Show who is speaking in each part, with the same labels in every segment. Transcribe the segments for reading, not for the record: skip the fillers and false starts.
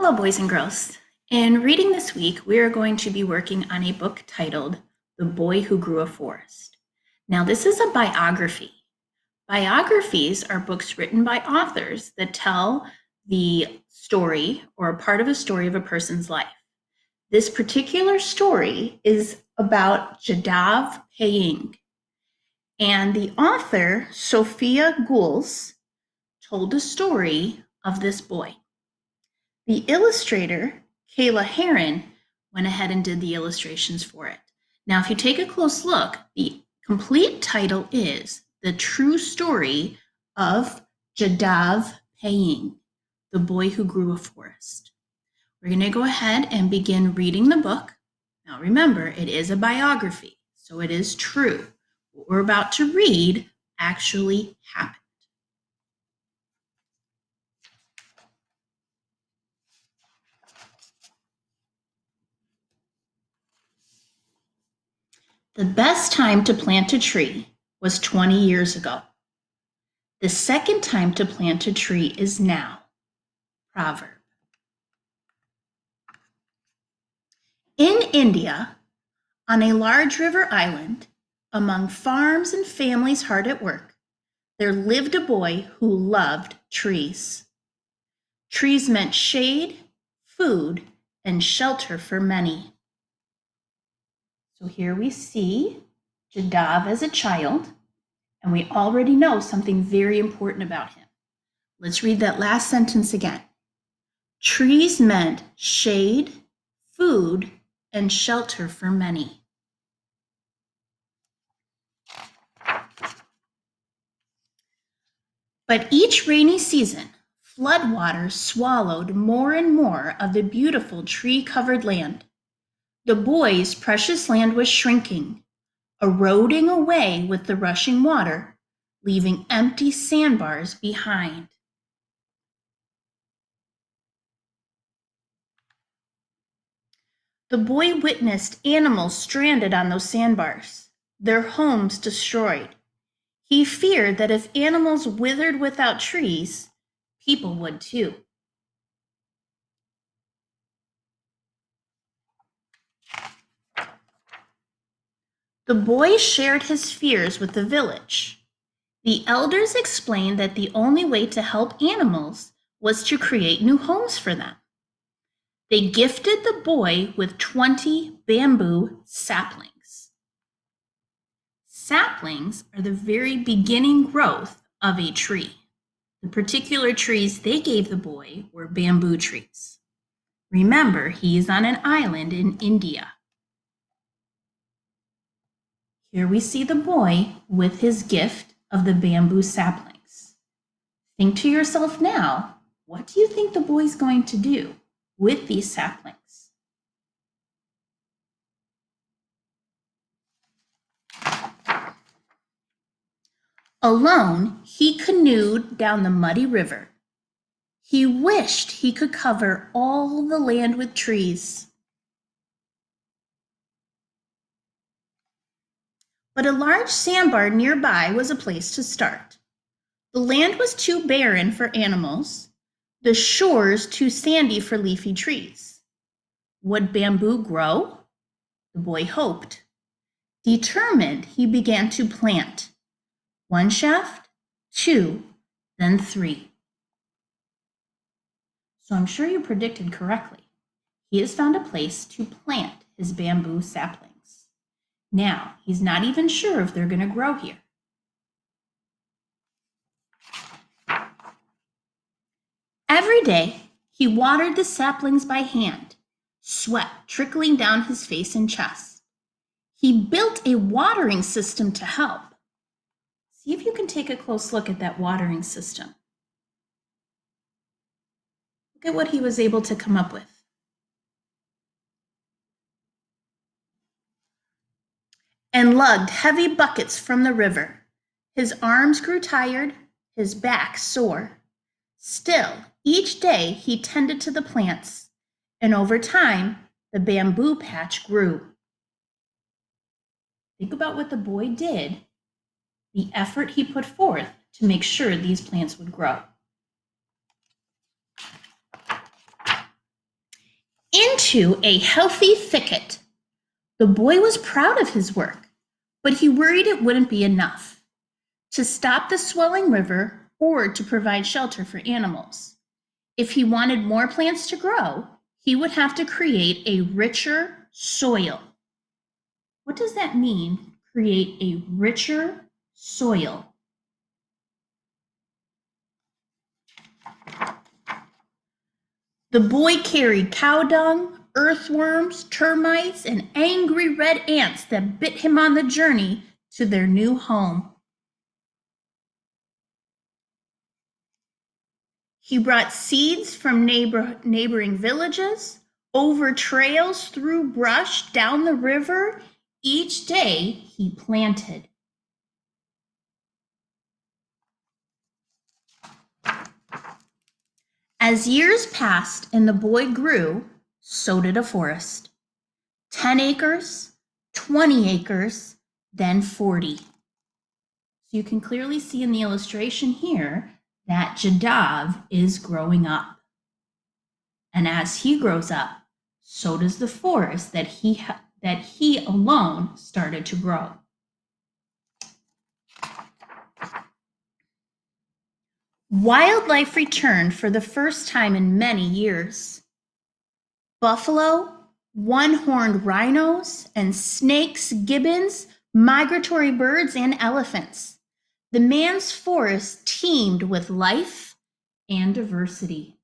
Speaker 1: Hello, boys and girls. In reading this week, we are going to be working on a book titled The Boy Who Grew a Forest. Now, this is a biography. Biographies are books written by authors that tell the story or a part of a story of a person's life. This particular story is about Jadav Payeng, and the author, Sophia Gholz, told the story of this boy. The illustrator, Kayla Heron, went ahead and did the illustrations for it. Now, if you take a close look, the complete title is The True Story of Jadav Payeng, the Boy Who Grew a Forest. We're going to go ahead and begin reading the book. Now, remember, it is a biography, so it is true. What we're about to read actually happened. The best time to plant a tree was 20 years ago. The second time to plant a tree is now. Proverb. In India, on a large river island, among farms and families hard at work, there lived a boy who loved trees. Trees meant shade, food, and shelter for many. So here we see Jadav as a child, and we already know something very important about him. Let's read that last sentence again. Trees meant shade, food, and shelter for many. But each rainy season, floodwaters swallowed more and more of the beautiful tree-covered land. The boy's precious land was shrinking, eroding away with the rushing water, leaving empty sandbars behind. The boy witnessed animals stranded on those sandbars, their homes destroyed. He feared that if animals withered without trees, people would too. The boy shared his fears with the village. The elders explained that the only way to help animals was to create new homes for them. They gifted the boy with 20 bamboo saplings. Saplings are the very beginning growth of a tree. The particular trees they gave the boy were bamboo trees. Remember, he is on an island in India. Here we see the boy with his gift of the bamboo saplings. Think to yourself now, what do you think the boy's going to do with these saplings? Alone, he canoed down the muddy river. He wished he could cover all the land with trees. But a large sandbar nearby was a place to start. The land was too barren for animals, the shores too sandy for leafy trees. Would bamboo grow? The boy hoped. Determined, he began to plant. 1 shaft, 2, then 3. So I'm sure you predicted correctly. He has found a place to plant his bamboo saplings. Now, he's not even sure if they're going to grow here. Every day, he watered the saplings by hand, sweat trickling down his face and chest. He built a watering system to help. See if you can take a close look at that watering system. Look at what he was able to come up with. And lugged heavy buckets from the river. His arms grew tired, his back sore. Still, each day he tended to the plants, and over time, the bamboo patch grew. Think about what the boy did, the effort he put forth to make sure these plants would grow. to a healthy thicket. The boy was proud of his work, but he worried it wouldn't be enough to stop the swelling river or to provide shelter for animals. If he wanted more plants to grow, he would have to create a richer soil. What does that mean, create a richer soil? The boy carried cow dung, earthworms, termites, and angry red ants that bit him on the journey to their new home. He brought seeds from neighboring villages, over trails, through brush, down the river. Each day he planted. As years passed and the boy grew, so did a forest. 10 acres, 20 acres, then 40. So you can clearly see in the illustration here that Jadav is growing up. And as he grows up, so does the forest that he alone started to grow. Wildlife returned for the first time in many years. Buffalo, one-horned rhinos, and snakes, gibbons, migratory birds, and elephants. The man's forest teemed with life and diversity.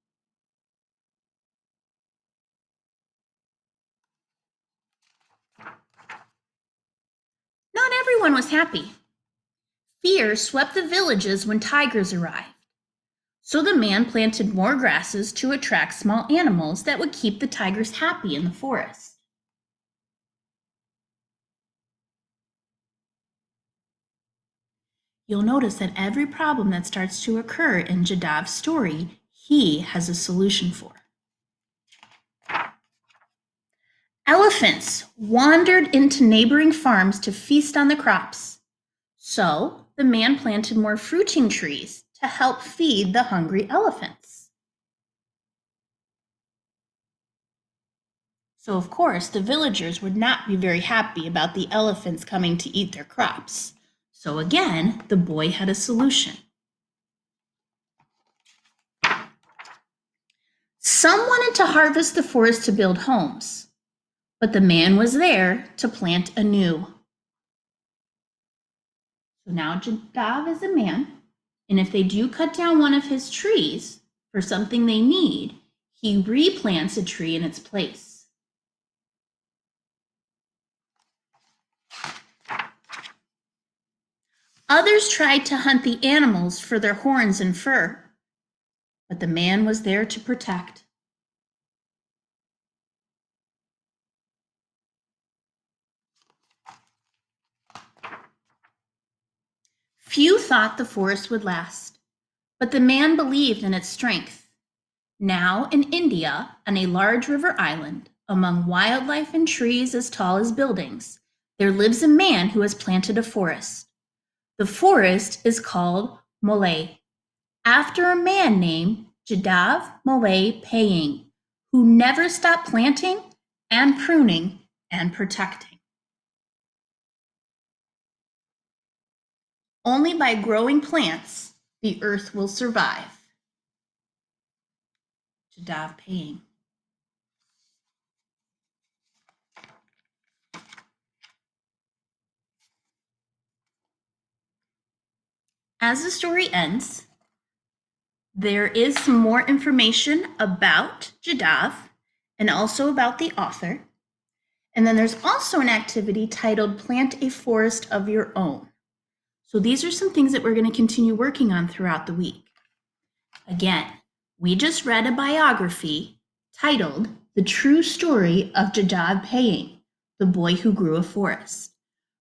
Speaker 1: Not everyone was happy. Fear swept the villages when tigers arrived. So the man planted more grasses to attract small animals that would keep the tigers happy in the forest. You'll notice that every problem that starts to occur in Jadav's story, he has a solution for. Elephants wandered into neighboring farms to feast on the crops. So the man planted more fruiting trees to help feed the hungry elephants. So of course, the villagers would not be very happy about the elephants coming to eat their crops. So again, the boy had a solution. Some wanted to harvest the forest to build homes, but the man was there to plant anew. So now Jadav is a man, and if they do cut down one of his trees for something they need, he replants a tree in its place. Others tried to hunt the animals for their horns and fur, but the man was there to protect. Few thought the forest would last, but the man believed in its strength. Now in India, on a large river island, among wildlife and trees as tall as buildings, there lives a man who has planted a forest. The forest is called Molay, after a man named Jadav Payeng, who never stopped planting and pruning and protecting. Only by growing plants, the earth will survive. Jadav Payeng. As the story ends, there is some more information about Jadav and also about the author. And then there's also an activity titled Plant a Forest of Your Own. So these are some things that we're going to continue working on throughout the week. Again, we just read a biography titled The True Story of Jadav Payeng, the Boy Who Grew a Forest.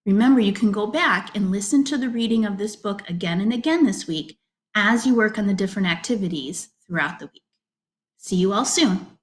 Speaker 1: Remember, you can go back and listen to the reading of this book again and again this week as you work on the different activities throughout the week. See you all soon.